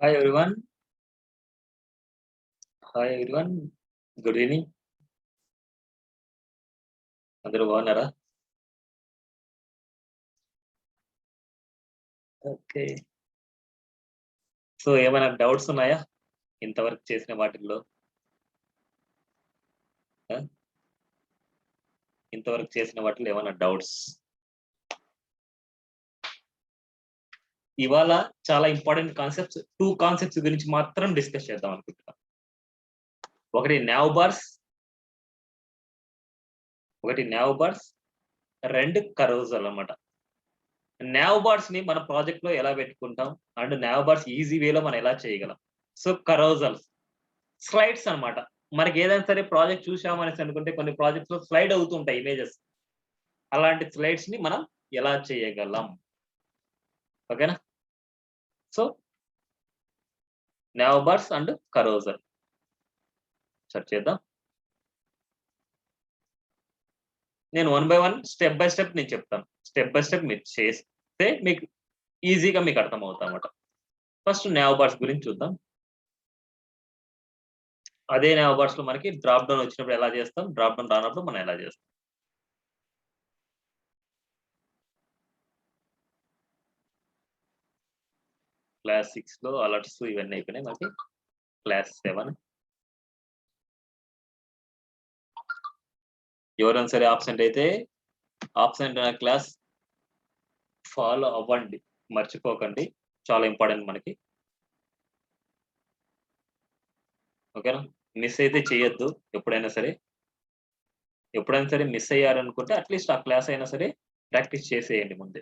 Hi everyone. Hi everyone. Good evening. అందరూ బాగున్నారా? Okay. So ఏమైనా డౌట్స్ ఉన్నాయా? ఇంతవరకు చేసిన వాటిల్లో? ఆ! ఇంతవరకు చేసిన వాటిలో ఏమైనా డౌట్స్? ఇవాళ చాలా ఇంపార్టెంట్ కాన్సెప్ట్స్ 2 కాన్సెప్ట్స్ గురించి మాత్రం డిస్కస్ చేద్దాం అనుకుంటున్నా. ఒకటి నావ్ బార్స్, 2 కరోజల్ అన్నమాట. నావ్ బార్స్‌ని మన ప్రాజెక్ట్‌లో ఎలా పెట్టుకుంటాం? అండ్ నావ్ బార్స్ ఈజీ వేలో మనం ఎలా చేయగలం? సో కరోజల్స్, స్లైడ్స్ అన్నమాట. మనకి ఏదైనా సరే ప్రాజెక్ట్ చూసామనేసి అనుకుంటే కొన్ని ప్రాజెక్ట్స్‌లో స్లైడ్ అవుతూ ఉంటాయి ఇమేజెస్. అలాంటి స్లైడ్స్‌ని మనం ఎలా చేయగలం? ఓకేనా? So now bars and కరోజల్ search చేద్దాం. నేను one by one step by step నేను చెప్తాను. స్టెప్ బై స్టెప్ మీరు చేస్తే మీకు ఈజీగా మీకు అర్థమవుతాదన్నమాట. ఫస్ట్ నావ్ బార్స్ గురించి చూద్దాం. అదే నావ్ బార్స్‌లో మనకి డ్రాప్ డౌన్ వచ్చినప్పుడు ఎలా చేస్తాం? డ్రాప్ డౌన్ రానప్పుడు మనం ఎలా చేస్తాం? క్లాస్ 6లో అలర్ట్స్ ఇవన్నీ అయిపోయినాయి. మనకి క్లాస్ 7 ఎవరైనా సరే ఆబ్సెంట్ అయితే ఆబ్సెంట్ అనే క్లాస్ ఫాలో అవ్వండి. మర్చిపోకండి. చాలా ఇంపార్టెంట్ మనకి. ఓకేనా? మిస్ అయితే చేయొద్దు ఎప్పుడైనా సరే. ఎప్పుడైనా సరే మిస్ అయ్యారనుకుంటే అట్‌లీస్ట్ ఆ క్లాస్ అయినా సరే ప్రాక్టీస్ చేసేయండి ముందే.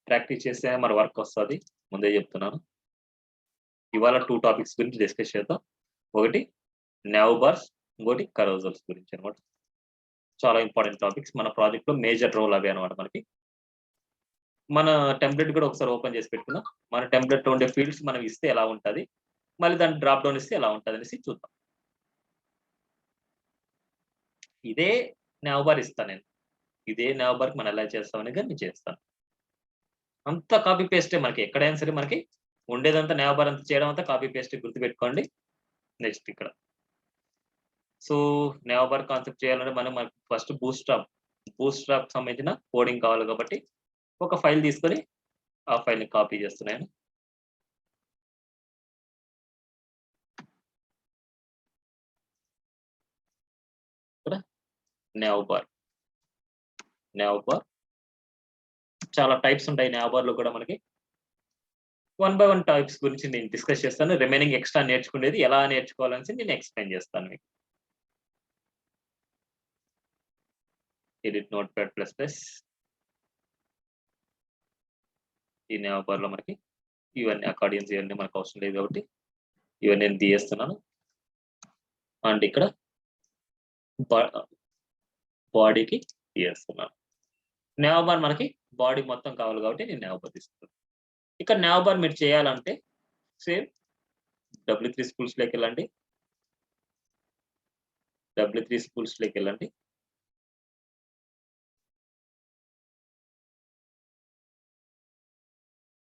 ప్రాక్టీస్ చేస్తేనే మన వర్క్ వస్తది. ముందే చెప్తున్నాను. ఇవాళ 2 టాపిక్స్ గురించి డిస్కస్ చేద్దాం. ఒకటి నావ్ బార్స్, ఇంకోటి కరోజల్స్ గురించి అన్నమాట. చాలా ఇంపార్టెంట్ టాపిక్స్. మన ప్రాజెక్ట్‌లో మేజర్ రోల్ అవే అన్నమాట మనకి. మన టెంప్లేట్ కూడా ఒకసారి ఓపెన్ చేసి పెట్టుకుందాం. మన టెంప్లేట్‌లో ఉండే ఫీల్డ్స్ మనం ఇస్తే ఎలా ఉంటది? మళ్ళీ దాన్ని డ్రాప్ డౌన్ ఇస్తే ఎలా ఉంటదనేసి చూద్దాం. ఇదే నావ్ బార్ ఇస్తా నేను. ఇదే నావ్ బార్‌కి మనం ఎలా చేస్తాం అనేది నేను చేస్తాను. అంతా కాపీ పేస్టే మనకి ఎక్కడైనా సరే మనకి ఉండేదంతా నావ్ బార్ అంతా చేయడం అంతా కాపీ పేస్టే గుర్తుపెట్టుకోండి. నెక్స్ట్ ఇక్కడ. సో నావ్ బార్ కాన్సెప్ట్ చేయాలంటే మనకు ఫస్ట్ బూట్‌స్ట్రాప్ సంబంధించిన కోడింగ్ కావాలి కాబట్టి ఒక ఫైల్ తీసుకొని ఆ ఫైల్‌ని కాపీ చేస్తున్నాను. ఇక్కడ నావ్ బార్. చాలా టైప్స్ ఉంటాయి నావ్ బార్‌లో కూడా మనకి. వన్ బై వన్ టైప్స్ గురించి నేను డిస్కస్ చేస్తాను. రిమైనింగ్ ఎక్స్‌ట్రా నేర్చుకునేది ఎలా నేర్చుకోవాలనేసి నేను ఎక్స్‌ప్లెయిన్ చేస్తాను మీకు. Edit notepad plus plus. ఈ నావ్ బార్‌లో మనకి ఇవన్నీ అకార్డియన్స్ ఇవన్నీ మనకు అవసరం లేదు కాబట్టి ఇవన్నీ నేను తీయేస్తున్నాను. అండ్ ఇక్కడ బా బాడీకి తీయేస్తున్నాను. నావ్ బార్ మనకి బాడీ మొత్తం కావాలి కాబట్టి నేను నావ్ బార్ తీసుకున్నాను. ఇక్కడ నావ్ బార్ మీరు చేయాలంటే సేమ్ W3 స్కూల్స్‌లోకెళ్ళండి. W3 స్కూల్స్‌లోకెళ్ళండి.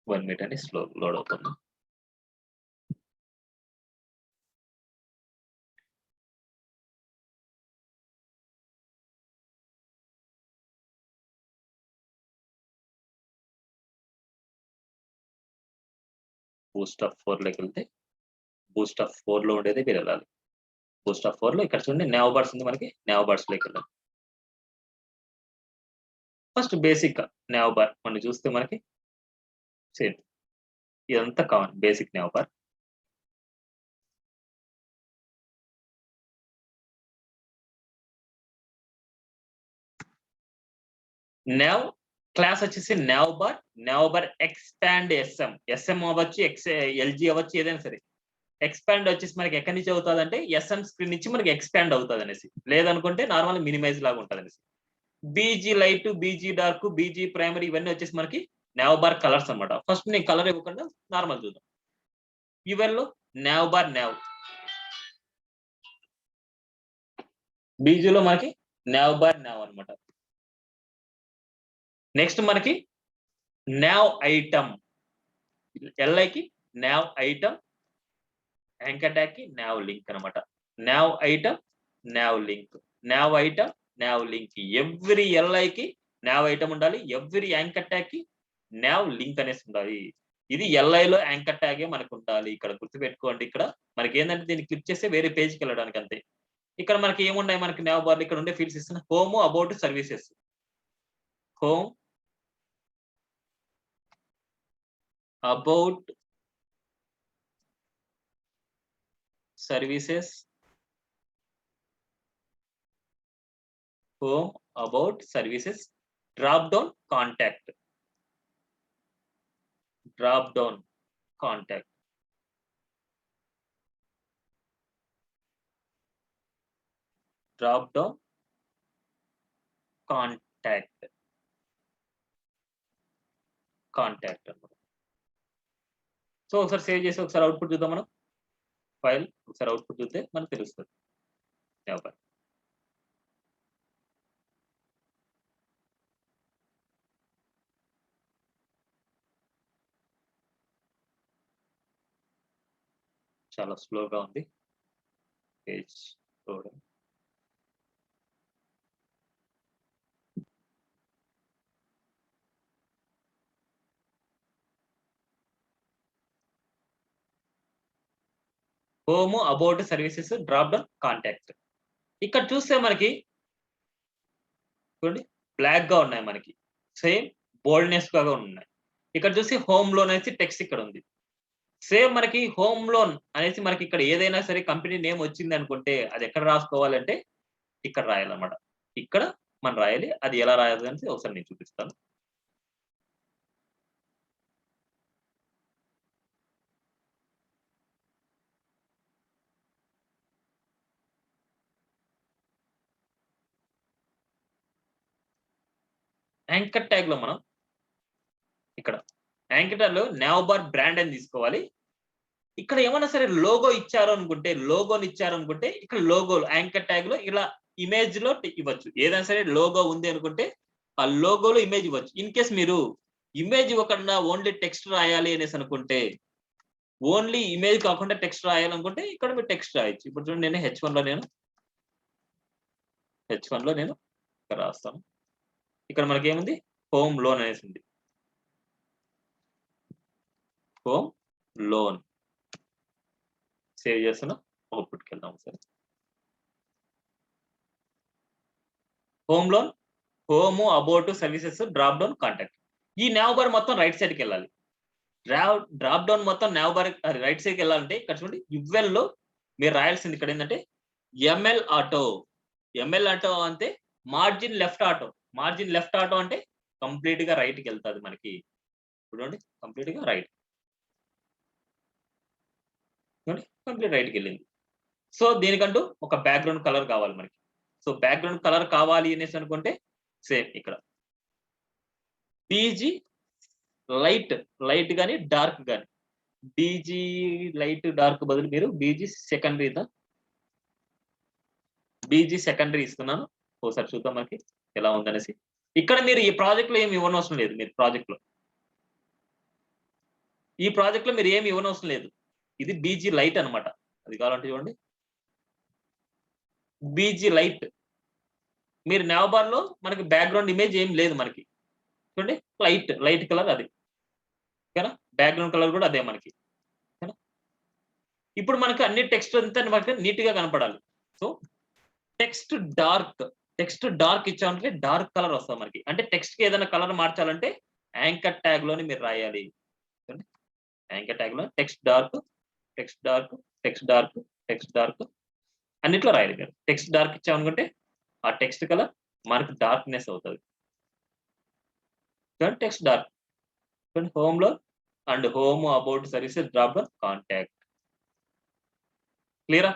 వన్ మినిట్ అండి స్లో లోడ్ అవుతుంది. బూస్టప్ 4లోకెళ్తే బూస్టప్ 4లో ఉండేది మీరెళ్ళాలి. బూస్టప్ 4లో ఇక్కడ చూడండి నావ్ బార్స్ ఉంది మనకి. నావ్ బార్స్‌లోకెళ్ళాలి. ఫస్ట్ బేసిక్ నావ్ బార్ మనం చూస్తే మనకి సేమ్ ఇదంతా common basic nav bar. Nav class వచ్చేసి nav bar expand SM. SM అవ్వచ్చు, ఎల్‌జీ అవ్వచ్చు ఏదైనా సరే. ఎక్స్‌పాండ్ వచ్చేసి మనకి ఎక్కడి నుంచి అవుతదంటే ఎస్ఎం స్క్రీన్ నుంచి మనకి ఎక్స్‌పాండ్ అవుతదనేసి. లేదనుకుంటే నార్మల్ మినిమైజ్ లాగా ఉంటదనేసి. BG light, BG dark, BG primary ఇవన్నీ వచ్చేసి మనకి నావ్ బార్ కలర్స్ అన్నమాట. ఫస్ట్ నేను కలర్ ఇవ్వకుండా నార్మల్ చూద్దాం. యువెల్‌లో నావ్ బార్ నావ్. బీజీలో మనకి నావ్ బార్ నావ్ అన్నమాట. నెక్స్ట్ మనకి నావ్ ఐటెమ్. ఎల్ఐకి నావ్ ఐటెమ్, యాంకర్ ట్యాగ్ కి nav లింక్ అన్నమాట. nav item nav link, nav item nav link. Every LI కి nav ఐటమ్ ఉండాలి. ఎవ్రీ యాంకర్ ట్యాగ్ కి nav లింక్ అనేసి ఉండాలి. ఇది LIలో యాంకర్ ట్యాగే మనకు ఉండాలి. ఇక్కడ గుర్తుపెట్టుకోండి. ఇక్కడ మనకి ఏంటంటే దీన్ని క్లిక్ చేస్తే వేరే పేజ్కి వెళ్ళడానికి అంతే. ఇక్కడ మనకి ఏమున్నాయి, మనకి nav బార్ ఇక్కడ ఉండే ఫీల్డ్స్ ఇస్తున్న home, about, services. Home, about, services, home, about, services, drop down, contact, drop down, contact, drop down, contact, contact అన్నమాట. సో ఒకసారి సేవ్ చేసి ఒకసారి అవుట్పుట్ చూద్దాం. మనం ఫైల్ ఒకసారి అవుట్పుట్ చూస్తే మనకు తెలుస్తుంది. చాలా స్లోగా ఉంది page loading. Home, about, services, drop down, contact. ఇక్కడ చూస్తే మనకి చూడండి బ్లాక్ గా ఉన్నాయి, మనకి సేమ్ బోల్డ్నెస్ గా ఉన్నాయి. ఇక్కడ చూసి హోమ్ లోన్ అనేసి టెక్స్ట్ ఇక్కడ ఉంది. సేమ్ మనకి హోమ్ లోన్ అనేసి మనకి ఇక్కడ ఏదైనా సరే కంపెనీ నేమ్ వచ్చింది అనుకుంటే అది ఎక్కడ రాసుకోవాలంటే ఇక్కడ రాయాలన్నమాట. ఇక్కడ మనం రాయాలి. అది ఎలా రాయాలి అనేసి ఒకసారి నేను చూపిస్తాను. యాంకర్ ట్యాగ్ లో మనం ఇక్కడ యాంకర్ ట్యాగ్ లో nav బార్ బ్రాండ్ అని తీసుకోవాలి. ఇక్కడ ఏమన్నా సరే లోగో ఇచ్చారు అనుకుంటే, లోగోని ఇచ్చారు అనుకుంటే ఇక్కడ లోగో యాంకర్ ట్యాగ్ లో ఇలా ఇమేజ్ లో ఇవ్వచ్చు. ఏదైనా సరే లోగో ఉంది అనుకుంటే ఆ లోగోలో ఇమేజ్ ఇవ్వచ్చు. ఇన్ కేస్ మీరు ఇమేజ్ ఇవ్వకుండా ఓన్లీ టెక్స్ట్ రాయాలి అనేసి అనుకుంటే, ఓన్లీ ఇమేజ్ కాకుండా టెక్స్ట్ రాయాలనుకుంటే ఇక్కడ మీరు టెక్స్ట్ రాయొచ్చు. ఇప్పుడు చూడండి నేను H1 లో నేను ఇక్కడ రాస్తాను. ఇక్కడ మనకి ఏముంది, హోమ్ లోన్ అనేసి ఉంది. హోమ్ లోన్ సేవ్ చేస్తున్నా. అవుట్పుట్కి వెళ్దాం సరే. Home loan, home, about, services, drop down, contact. ఈ nav బార్ మొత్తం రైట్ సైడ్కి వెళ్ళాలి. డ్రాప్ డౌన్ మొత్తం nav బార్ రైట్ సైడ్కి వెళ్ళాలంటే ఇక్కడ చూడండి UL లో మీరు రాయాల్సింది ఇక్కడ ఏంటంటే ML ఆటో. ML ఆటో అంటే margin left auto. Margin left auto అంటే కంప్లీట్ గా రైట్ కి వెళ్తాది మనకి. చూడండి కంప్లీట్ గా రైట్, కంప్లీట్ రైట్ కి వెళ్ళింది. సో దీనికంటూ ఒక బ్యాక్గ్రౌండ్ కలర్ కావాలి మనకి. సో బ్యాక్గ్రౌండ్ కలర్ కావాలి అనేసి అనుకుంటే సేమ్ ఇక్కడ బీజీ లైట్, లైట్ గాని డార్క్ గాని, బీజీ లైట్ డార్క్ బదులు మీరు బీజీ సెకండరీ ఇస్తున్నాను. ఒకసారి చూద్దాం మనకి ఎలా ఉందనేసి. ఇక్కడ మీరు ఈ ప్రాజెక్ట్ లో ఏమి ఇవ్వనవసరం లేదు. మీరు ఈ ప్రాజెక్ట్ లో మీరు ఏమి ఇవ్వనవసరం లేదు. ఇది బీజీ లైట్ అన్నమాట. అది కావాలంటే చూడండి బీజీ లైట్. మీరు nav బార్ లో మనకి బ్యాక్గ్రౌండ్ ఇమేజ్ ఏం లేదు మనకి. చూడండి లైట్ కలర్ అది, ఓకేనా. బ్యాక్గ్రౌండ్ కలర్ కూడా అదే మనకి. ఇప్పుడు మనకి అన్ని టెక్స్ట్ అంతా మనకి నీట్ గా కనపడాలి. సో టెక్స్ట్ డార్క్ ఇచ్చామంటే డార్క్ కలర్ వస్తుంది మనకి. అంటే టెక్స్ట్ కి ఏదైనా కలర్ మార్చాలంటే యాంకర్ ట్యాగ్ లోని మీరు రాయాలి. యాంకర్ ట్యాగ్ లో text dark, text dark, text dark, text dark అన్నిట్లో రాయాలి. మీరు టెక్స్ట్ డార్క్ ఇచ్చామనుకుంటే ఆ టెక్స్ట్ కలర్ మనకు డార్క్నెస్ అవుతుంది. టెక్స్ట్ డార్క్ హోమ్ లో and home, about, services, drop down, contact. క్లియరా?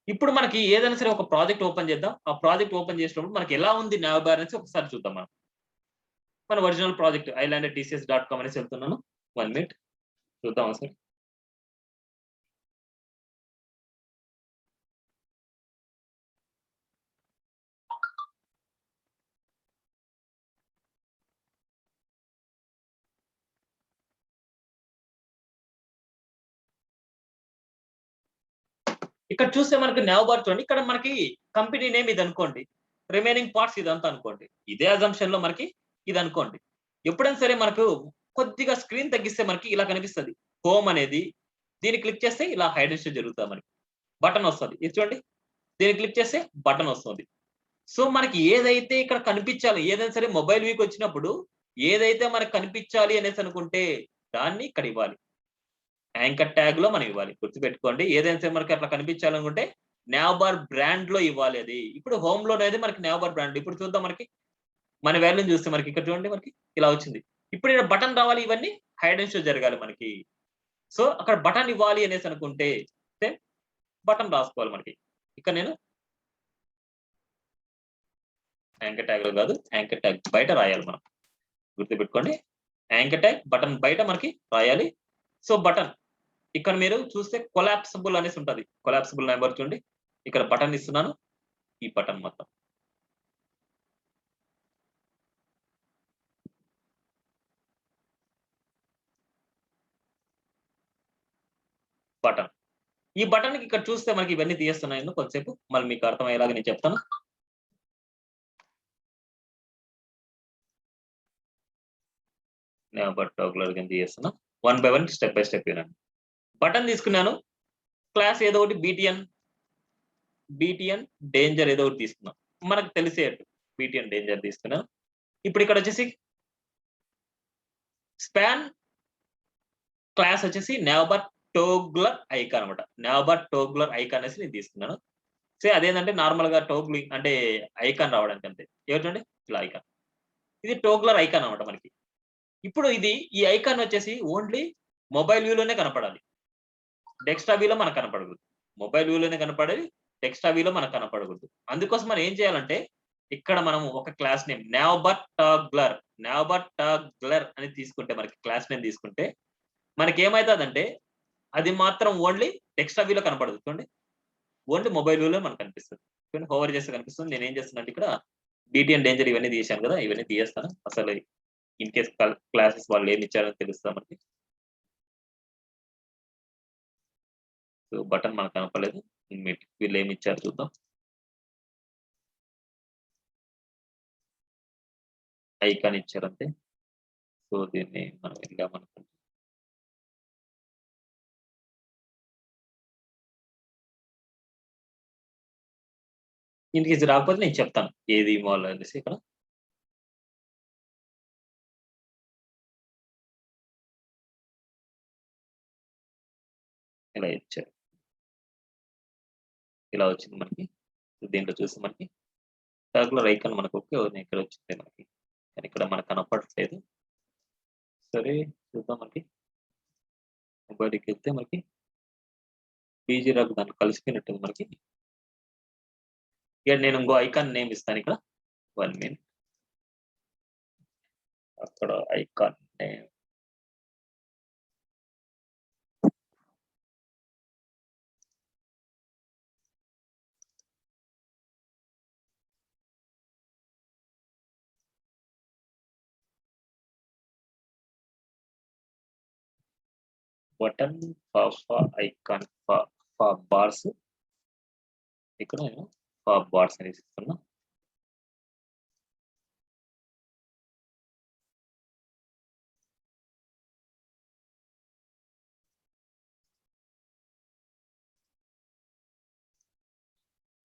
ఇప్పుడు మనకి ఏదైనా సరే ఒక ప్రాజెక్ట్ ఓపెన్ చేద్దాం. ఆ ప్రాజెక్ట్ ఓపెన్ చేసినప్పుడు మనకి ఎలా ఉంది nav బార్ అనేసి ఒకసారి చూద్దాం. మన ఒరిజినల్ ప్రాజెక్ట్ ilandtcs.com అనేసి వెళ్తున్నాను. 1 మినిట్ చూద్దాం సార్. ఇక్కడ చూస్తే మనకి నావ్ బార్ చూడండి. ఇక్కడ మనకి కంపెనీ నేమ్ ఇది అనుకోండి. రిమైనింగ్ పార్ట్స్ ఇదంతా అనుకోండి. ఇదే అజంప్షన్ లో మనకి ఇది అనుకోండి. ఎప్పుడైనా సరే మనకు కొద్దిగా స్క్రీన్ తగ్గిస్తే మనకి ఇలా కనిపిస్తది. హోమ్ అనేది దీన్ని క్లిక్ చేస్తే ఇలా హైడ్ అండ్ షో జరుగుతది మనకి. బటన్ వస్తది. ఇది చూడండి. దీన్ని క్లిక్ చేస్తే బటన్ వస్తుంది. సో మనకి ఏదైతే ఇక్కడ కనిపించాలి, ఏదైనా సరే మొబైల్ వీక్ వచ్చినప్పుడు ఏదైతే మనకు కనిపించాలి అనేసి అనుకుంటే దాన్ని ఇక్కడ ఇవ్వాలి. యాంకర్ ట్యాగ్ లో మనం ఇవ్వాలి. గుర్తుపెట్టుకోండి. ఏదైనా సరే మనకి అట్లా కనిపించాలనుకుంటే నావ్ బార్ బ్రాండ్ లో ఇవ్వాలి అది. ఇప్పుడు హోమ్ లో అనేది మనకి నావ్ బార్ బ్రాండ్. ఇప్పుడు చూద్దాం మనకి మన వాల్యూని చూస్తే మనకి ఇక్కడ చూడండి మనకి ఇలా వచ్చింది. ఇప్పుడు ఇక్కడ బటన్ రావాలి, ఇవన్నీ హైడ్ అండ్ షో జరగాలి మనకి. సో అక్కడ బటన్ ఇవ్వాలి అనేసి అనుకుంటే బటన్ రాసుకోవాలి మనకి. ఇక్కడ నేను యాంకర్ ట్యాగ్ లో కాదు, యాంకర్ ట్యాగ్ బయట రాయాలి మనం. గుర్తుపెట్టుకోండి. యాంకర్ ట్యాగ్ బటన్ బయట మనకి రాయాలి. సో బటన్ ఇక్కడ మీరు చూస్తే కొలాప్సిబుల్ అనేసి ఉంటది. కొలాప్సిబుల్ నెంబర్ చూడండి. ఇక్కడ బటన్ ఇస్తున్నాను. ఈ బటన్ మొత్తం బటన్. ఈ బటన్ ఇక్కడ చూస్తే మనకి ఇవన్నీ తీస్తున్నాయి. కొంతసేపు మళ్ళీ మీకు అర్థమయ్యేలాగా నేను చెప్తాను. తీస్తున్నా. 1 by 1 స్టెప్ బై స్టెప్ వినండి. బటన్ తీసుకున్నాను. క్లాస్ ఏదో ఒకటి బీటీఎన్ డేంజర్ ఏదో ఒకటి తీసుకున్నాం. మనకు తెలిసేట్టు బీటీఎన్ డేంజర్ తీసుకున్నాను. ఇప్పుడు ఇక్కడ వచ్చేసి స్పాన్ క్లాస్ వచ్చేసి నావ్బార్ టోగ్లర్ ఐకాన్ అనమాట. నావ్బార్ టోగ్లర్ ఐకాన్ అనేసి నేను తీసుకున్నాను. సో అదేంటంటే నార్మల్ గా టోగ్లింగ్ అంటే ఐకాన్ రావడానికి అంతే. ఏమిటండి ఇలా ఐకాన్. ఇది టోగ్లర్ ఐకాన్ అనమాట మనకి. ఇప్పుడు ఈ ఐకాన్ వచ్చేసి ఓన్లీ మొబైల్ వ్యూలోనే కనపడాలి. డెస్క్టాప్ వ్యూలో మనకు కనపడకూడదు. మొబైల్ వ్యూలోనే కనపడేది, డెస్క్టాప్ వ్యూలో మనకు కనపడకూడదు. అందుకోసం మనం ఏం చేయాలంటే ఇక్కడ మనం ఒక క్లాస్ నేమ్ నావ్బార్ టాగ్లర్ అని తీసుకుంటే మనకి క్లాస్ నేమ్ తీసుకుంటే మనకి ఏమైతుందంటే అది మాత్రం ఓన్లీ డెస్క్టాప్ వ్యూలో కనపడదు. చూడండి, ఓన్లీ మొబైల్ వ్యూలో మనకు కనిపిస్తుంది. చూడండి, హోవర్ చేస్తే కనిపిస్తుంది. నేను ఏం చేస్తున్నా ఇక్కడ బీటీఎన్ డేంజర్ ఇవన్నీ తీసాను కదా, ఇవన్నీ తీయేస్తాను. అసలు ఇన్ కేస్ క్లాసెస్ వాళ్ళు ఏమి ఇచ్చారని తెలుస్తుంది మనకి. సో బటన్ మనకు కనపడలేదు. వీళ్ళు ఏమి ఇచ్చారు చూద్దాం. ఐకాన్ ఇచ్చారంతే. సో దీన్ని మనం వెళ్ళామనుకుంటే ఇంటికి ఇది రాకపోతే నేను చెప్తాను ఏది ఇవ్వాలి అనేసి. ఇక్కడ ఇలా ఇచ్చారు. ఇలా వచ్చింది మనకి. దీంట్లో చూసి మనకి టాగ్లర్ ఐకాన్ మనకు ఓకే ఇక్కడ వచ్చింది మనకి, కానీ ఇక్కడ మనకు కనపడట్లేదు. సరే చూద్దాం. మనకి మొబైల్కి వెళ్తే మనకి పీజీ రాకు దాంట్లో కలిసిపోయినట్టుంది మనకి. ఇక నేను ఇంకో ఐకాన్ నేమ్ ఇస్తాను ఇక్కడ. 1 minute. అక్కడ icon name button icon bars. ఇక్కడ నేను బార్స్ అనేసి ఇస్తున్నా.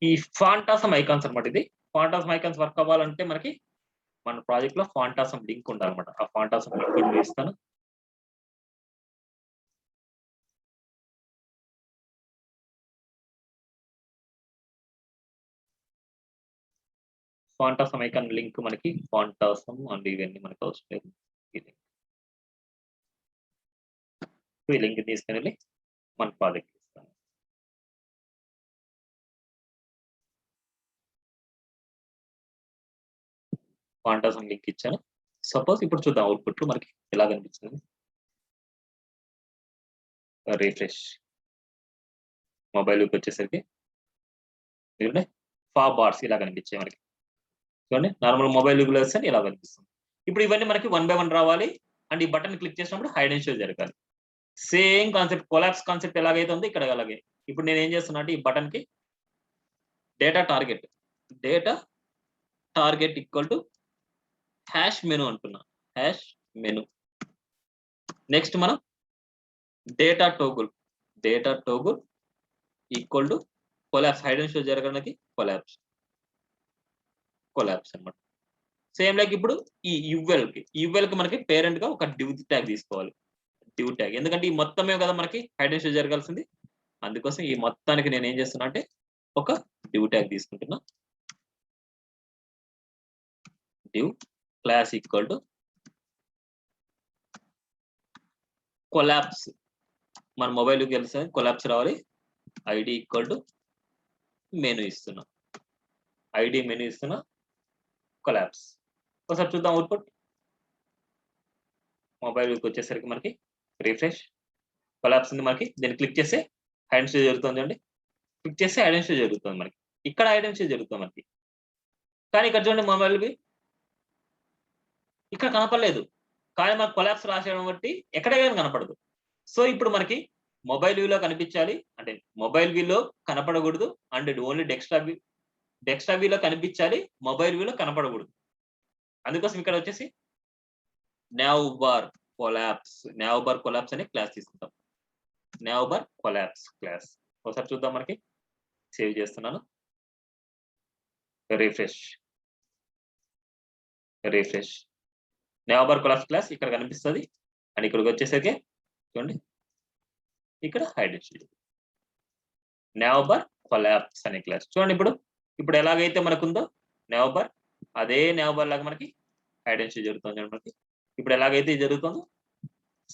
ఈ ఫాంటాసమ్ ఐకాన్స్ అనమాట. ఇది ఫాంటాసమ్ ఐకాన్స్ వర్క్ అవ్వాలంటే మనకి మన ప్రాజెక్ట్ లో ఫాంటాసమ్ లింక్ ఉండాలన్నమాట. ఆ ఫాంటాసమ్ లింక్ ఇస్తాను. ఫాంటాసమ్ ఐకాన్ లింక్ మనకి ఫాంటాసమ్ అండ్ ఇవన్నీ మనకు అవసరం లేదు. ఈ లింక్ తీసుకుని వెళ్ళి మన ప్రాజెక్ట్ ఇస్తాను. ఫాంటాసమ్ లింక్ ఇచ్చాను. సపోజ్ ఇప్పుడు చూద్దాం అవుట్పుట్ మనకి ఎలా కనిపిస్తుంది. రిఫ్రెష్ మొబైల్కి వచ్చేసరికి చూడండి బార్స్ ఇలా కనిపించాయి మనకి. చూడండి, నార్మల్ మొబైల్ వేస్తే ఇలా కనిపిస్తుంది. ఇప్పుడు ఇవన్నీ మనకి 1 by 1 రావాలి. అండ్ ఈ బటన్ క్లిక్ చేసినప్పుడు హైడ్ అండ్ షో జరగాలి. సేమ్ కాన్సెప్ట్, కొలాప్స్ కాన్సెప్ట్ ఎలాగైతే ఉంది ఇక్కడ అలాగే. ఇప్పుడు నేను ఏం చేస్తున్నా అంటే ఈ బటన్ కి data target equal to hash menu అంటున్నా, హ్యాష్ మెను. నెక్స్ట్ మనం data toggle equal to collapse, hide and show జరగడానికి కొలాప్స్ అన్నమాట. సేమ్ లైక్ ఇప్పుడు ఈ యువెల్ కి మనకి పేరెంట్ గా ఒక డివ్ ట్యాగ్ తీసుకోవాలి, డివ్ ట్యాగ్. ఎందుకంటే ఈ మొత్తమే కదా మనకి హైడ్ అండ్ షో జరగాల్సింది. అందుకోసం ఈ మొత్తానికి నేను ఏం చేస్తున్నా అంటే ఒక డివ్ ట్యాగ్ తీసుకుంటున్నా. Div class equal to collapse, మన మొబైల్ కి వెళ్తే కొలాప్స్ రావాలి. ఐడి ఈక్వల్ టు మెను ఇస్తున్నా, కొలాప్స్. ఒకసారి చూద్దాం అవుట్పుట్. మొబైల్కి వచ్చేసరికి మనకి రిఫ్రెష్, కొలాప్స్ ఉంది మనకి. దీన్ని క్లిక్ చేస్తే హైడ్ అండ్ షో జరుగుతుంది అండి. క్లిక్ చేస్తే హైడ్ అండ్ షో జరుగుతుంది మనకి. ఇక్కడ హైడ్ అండ్ షో జరుగుతుంది మనకి. కానీ ఇక్కడ చూడండి మొబైల్కి ఇక్కడ కనపడలేదు. కానీ మనకు కొలాప్స్ రాసేయడం బట్టి ఎక్కడైనా కనపడదు. సో ఇప్పుడు మనకి మొబైల్ వ్యూలో కనిపించాలి అంటే మొబైల్ వ్యూలో కనపడకూడదు, అండ్ ఓన్లీ డెస్క్టాప్ వ్యూలో కనిపించాలి, మొబైల్ వ్యూలో కనపడకూడదు. అందుకోసం ఇక్కడ వచ్చేసి nav bar collapse అనే క్లాస్ తీసుకుంటాం. nav bar collapse class. ఒకసారి చూద్దాం, మనకి సేవ్ చేస్తున్నాను. Refresh nav bar collapse class ఇక్కడ కనిపిస్తుంది. అండ్ ఇక్కడికి వచ్చేసరికి చూడండి ఇక్కడ hide and show nav bar collapse అనే క్లాస్. చూడండి ఇప్పుడు ఎలాగైతే మనకుందో nav bar, అదే nav bar లాగా మనకి హైడ్ అండ్ షో జరుగుతుంది మనకి. ఇప్పుడు ఎలాగైతే జరుగుతుందో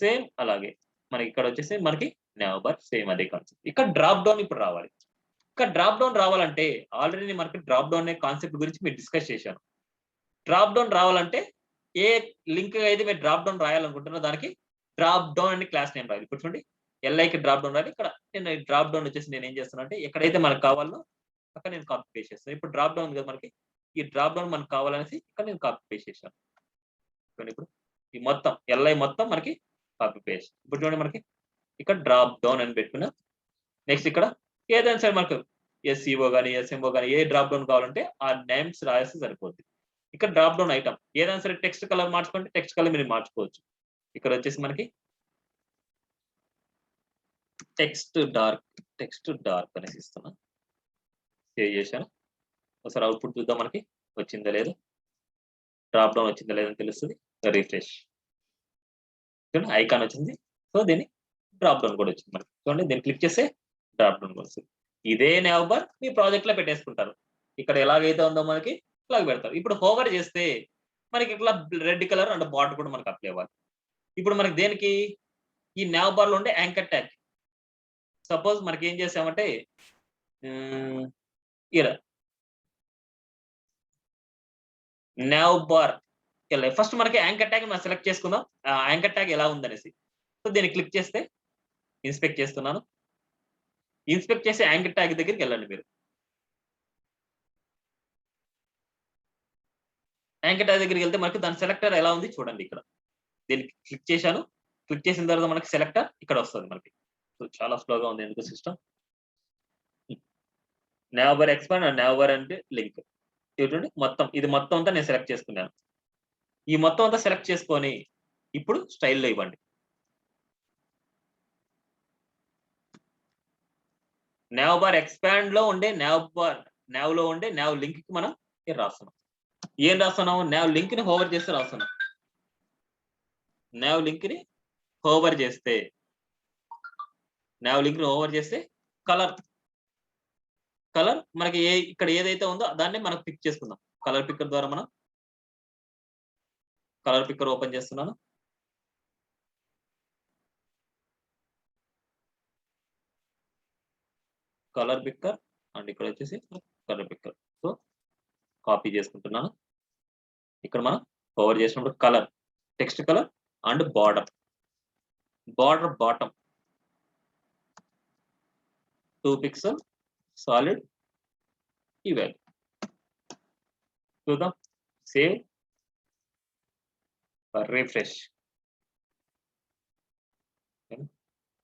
సేమ్ అలాగే మనకి ఇక్కడ వచ్చేసి మనకి nav bar సేమ్ అదే కాన్సెప్ట్. ఇక్కడ డ్రాప్ డౌన్ ఇప్పుడు రావాలి. ఇక్కడ డ్రాప్ డౌన్ రావాలంటే ఆల్రెడీ మనకి డ్రాప్ డౌన్ అనే కాన్సెప్ట్ గురించి మీరు డిస్కస్ చేశాను. డ్రాప్ డౌన్ రావాలంటే ఏ లింక్ అయితే మీరు డ్రాప్ డౌన్ రాయాలనుకుంటున్నా దానికి డ్రాప్ డౌన్ అనే క్లాస్ నేమ్ రాయాలి. ఇప్పుడు చూడండి ఎల్ఐకి డ్రాప్ డౌన్ రాయాలి. ఇక్కడ నేను డ్రాప్ డౌన్ వచ్చేసి నేను ఏం చేస్తాను అంటే ఎక్కడైతే మనకు కావాలో అక్కడ నేను కాపీ పేస్ట్ చేస్తాను. ఇప్పుడు డ్రాప్ డౌన్ కదా మనకి, ఈ డ్రాప్ డౌన్ మనకు కావాలనేసి ఇక్కడ నేను కాపీ పేస్ట్ చేశాను. చూడండి ఇప్పుడు ఈ మొత్తం ఎల్ఐ మొత్తం మనకి కాపీ పేస్ట్. ఇప్పుడు చూడండి మనకి ఇక్కడ డ్రాప్ డౌన్ అని పెట్టుకున్నా. నెక్స్ట్ ఇక్కడ ఏదైనా సరే మనకు ఎస్సీఓ కానీ ఎస్ఎంఓ కానీ ఏ డ్రాప్ డౌన్ కావాలంటే ఆ నేమ్స్ రాస్తే సరిపోద్ది. ఇక్కడ డ్రాప్ డౌన్ ఐటమ్ ఏదైనా సరే టెక్స్ట్ కలర్ మార్చుకుంటే టెక్స్ట్ కలర్ మీరు మార్చుకోవచ్చు. ఇక్కడ వచ్చేసి మనకి టెక్స్ట్ డార్క్ అనేసి ఇస్తున్నా. సేవ్ చేశాను. ఒకసారి అవుట్పుట్ చూద్దాం, మనకి వచ్చిందా లేదు, డ్రాప్ డౌన్ వచ్చిందా లేదని తెలుస్తుంది. రిఫ్రెష్ చూడండి ఐకాన్ వచ్చింది. సో దీన్ని డ్రాప్ డౌన్ కూడా వచ్చింది మనకి. చూడండి దీన్ని క్లిక్ చేస్తే డ్రాప్ డౌన్ కూడా వస్తుంది. ఇదే nav bar మీ ప్రాజెక్ట్ లో పెట్టేసుకుంటారు. ఇక్కడ ఎలాగైతే ఉందో మనకి ఇలాగ పెడతారు. ఇప్పుడు హోవర్ చేస్తే మనకి ఇట్లా రెడ్ కలర్ అండ్ బార్డర్ కూడా మనకి అప్లై అవ్వాలి. ఇప్పుడు మనకి దేనికి ఈ nav bar లో ఉండే యాంకర్ ట్యాగ్. సపోజ్ మనకి ఏం చేసామంటే ఇలా nav bar ఫస్ట్ మనకి యాంకర్ ట్యాగ్ మనం సెలెక్ట్ చేసుకుందాం. యాంకర్ ట్యాగ్ ఎలా ఉందనేసి. సో దీన్ని క్లిక్ చేస్తే ఇన్స్పెక్ట్ చేస్తున్నాను. ఇన్స్పెక్ట్ చేసి యాంకర్ ట్యాగ్ దగ్గరికి వెళ్ళండి. మీరు యాంకర్ ట్యాగ్ దగ్గరికి వెళ్తే మనకి దాని సెలెక్టర్ ఎలా ఉంది చూడండి. ఇక్కడ దీనికి క్లిక్ చేశాను. క్లిక్ చేసిన తర్వాత మనకి సెలెక్టర్ ఇక్కడ వస్తుంది మనకి. సో చాలా స్లోగా ఉంది ఎందుకు system. nav bar expand and nav bar అంటే లింక్. చూడండి ఇది మొత్తం అంతా నేను సెలెక్ట్ చేసుకున్నాను. ఈ మొత్తం అంతా సెలెక్ట్ చేసుకొని ఇప్పుడు స్టైల్లో ఇవ్వండి. nav bar ఎక్స్పాండ్ లో ఉండే nav లో ఉండే nav లింక్ కి మనం రాస్తున్నాం. ఏం రాస్తున్నాము? nav లింక్ ని హోవర్ చేస్తే రాస్తున్నాం. nav లింక్ ని హోవర్ చేస్తే కలర్ మనకి ఇక్కడ ఏదైతే ఉందో దాన్ని మనం పిక్ చేసుకుందాం. కలర్ పిక్కర్ ద్వారా మనం కలర్ పిక్కర్ ఓపెన్ చేస్తున్నాను. కలర్ పిక్కర్ అండ్ ఇక్కడ వచ్చేసి కలర్ పిక్కర్. సో కాపీ చేసుకుంటున్నాను. ఇక్కడ మనం కవర్ చేసినప్పుడు colour, text colour and border bottom 2 pixel solid ఈ వాల్యూ చూద్దాం. Save, refresh.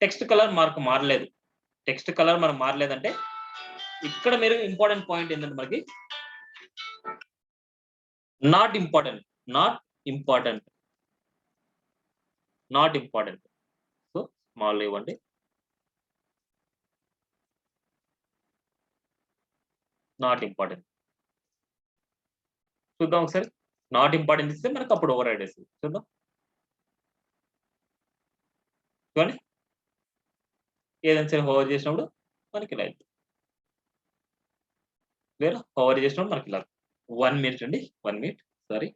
Text colour mark మారలేదు. టెక్స్ట్ కలర్ మనం మారలేదంటే ఇక్కడ మీరు ఇంపార్టెంట్ పాయింట్ ఏంటంటే మనకి not important, not important, not important. So small ఇవ్వండి. Not important. చూద్దాం ఒకసారి. నాట్ ఇంపార్టెంట్ ఇస్తే మనకు అప్పుడు ఓవర్ రైడ్ వేస్తుంది. చూద్దాం. చూడండి, ఏదైనా సరే హోవర్ చేసినప్పుడు మనకి ఇలా అవుతుంది. లేదా హోవర్ చేసినప్పుడు మనకి ఇలా 1 మినిట్ అండి. 1 మినిట్, సారీ.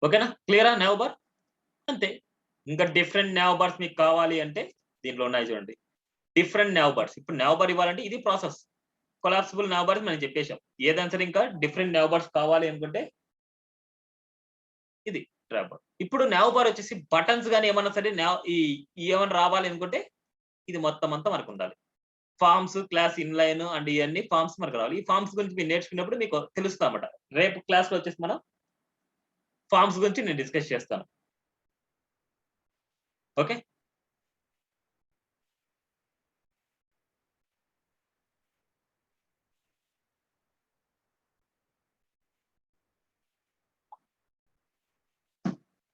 ఓకేనా? క్లియరా నావ్ బార్? అంతే. ఇంకా డిఫరెంట్ నావ్ బార్స్ మీకు కావాలి అంటే దీంట్లో ఉన్నాయి చూడండి. Different now bars. ఇప్పుడు నావ్ బార్ ఇవ్వాలంటే ఇది ప్రాసెస్. కొలాప్సిబుల్ నావ్ బార్స్ మనం చెప్పేసాం. ఏదైనా సరే ఇంకా డిఫరెంట్ నావ్ బార్స్ కావాలి అనుకుంటే ఇది ట్రాప్ బార్. ఇప్పుడు నావ్ బార్ వచ్చేసి బటన్స్ గాని ఏమన్నా సరే ఏమన్నా రావాలి అనుకుంటే ఇది మొత్తం అంతా మనకు ఉండాలి. ఫార్మ్స్, క్లాస్ ఇన్లైన్ అండ్ ఇవన్నీ ఫార్మ్స్ మనకు రావాలి. ఈ ఫార్మ్స్ గురించి మీరు నేర్చుకున్నప్పుడు మీకు తెలుస్తుంది అన్నమాట. రేపు క్లాస్ లో వచ్చేసి మనం ఫార్మ్స్ గురించి నేను డిస్కస్ చేస్తాను. ఓకే.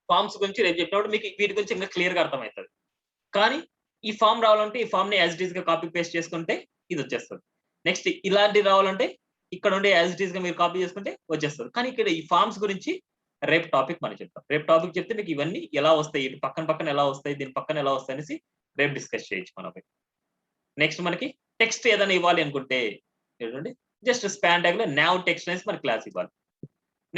ఫార్మ్స్ గురించి రేపు చెప్పినప్పుడు మీకు వీటి గురించి ఇంకా క్లియర్ గా అర్థమవుతుంది. కానీ ఈ ఫామ్ రావాలంటే ఈ ఫామ్ ని యాజ్ ఇట్ ఈస్ గా కాపీ పేస్ట్ చేసుకుంటే ఇది వచ్చేస్తుంది. నెక్స్ట్ ఇలాంటి రావాలంటే ఇక్కడ ఉండే యాజ్ ఇట్ ఈస్ గా మీరు కాపీ చేసుకుంటే వచ్చేస్తుంది. కానీ ఇక్కడ ఈ ఫార్మ్స్ గురించి రేపు టాపిక్ మనం చెప్తాం. రేపు టాపిక్ చెప్తే మీకు ఇవన్నీ ఎలా వస్తాయి, ఇటు పక్కన పక్కన ఎలా వస్తాయి, దీని పక్కన ఎలా వస్తాయి అనేసి రేపు డిస్కస్ చేయొచ్చు మనం. నెక్స్ట్ మనకి టెక్స్ట్ ఏదైనా ఇవ్వాలి అనుకుంటే చూడండి, జస్ట్ స్పాన్ ట్యాగ్ లో నావ్ టెక్స్ట్ అనేసి మనకి క్లాస్ ఇవ్వాలి.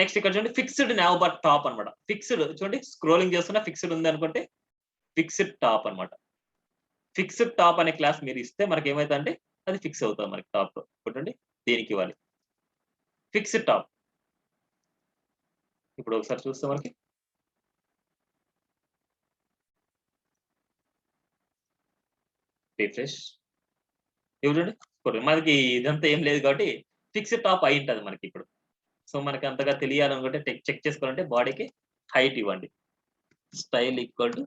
నెక్స్ట్ ఇక్కడ చూడండి ఫిక్స్డ్ నావ్ బార్ టాప్ అనమాట. ఫిక్స్డ్ చూడండి, స్క్రోలింగ్ చేస్తున్నా ఫిక్స్డ్ ఉంది అనుకుంటే ఫిక్స్డ్ టాప్ అనమాట. ఫిక్స్డ్ టాప్ అనే క్లాస్ మీరు ఇస్తే మనకి ఏమైతుందంటే అది ఫిక్స్ అవుతుంది మనకి టాప్ లో. చూడండి, దేనికి ఇవ్వాలి ఫిక్స్డ్ టాప్. ఇప్పుడు ఒకసారి చూస్తే మనకి రిఫ్రెష్ చూడండి, మనకి ఇదంతా ఏం లేదు కాబట్టి ఫిక్స్డ్ టాప్ అయి ఉంటుంది మనకి ఇప్పుడు. సో మనకి అంతగా తెలియాలనుకుంటే చెక్ చేసుకోవాలంటే బాడీకి హైట్ ఇవ్వండి. Style equal to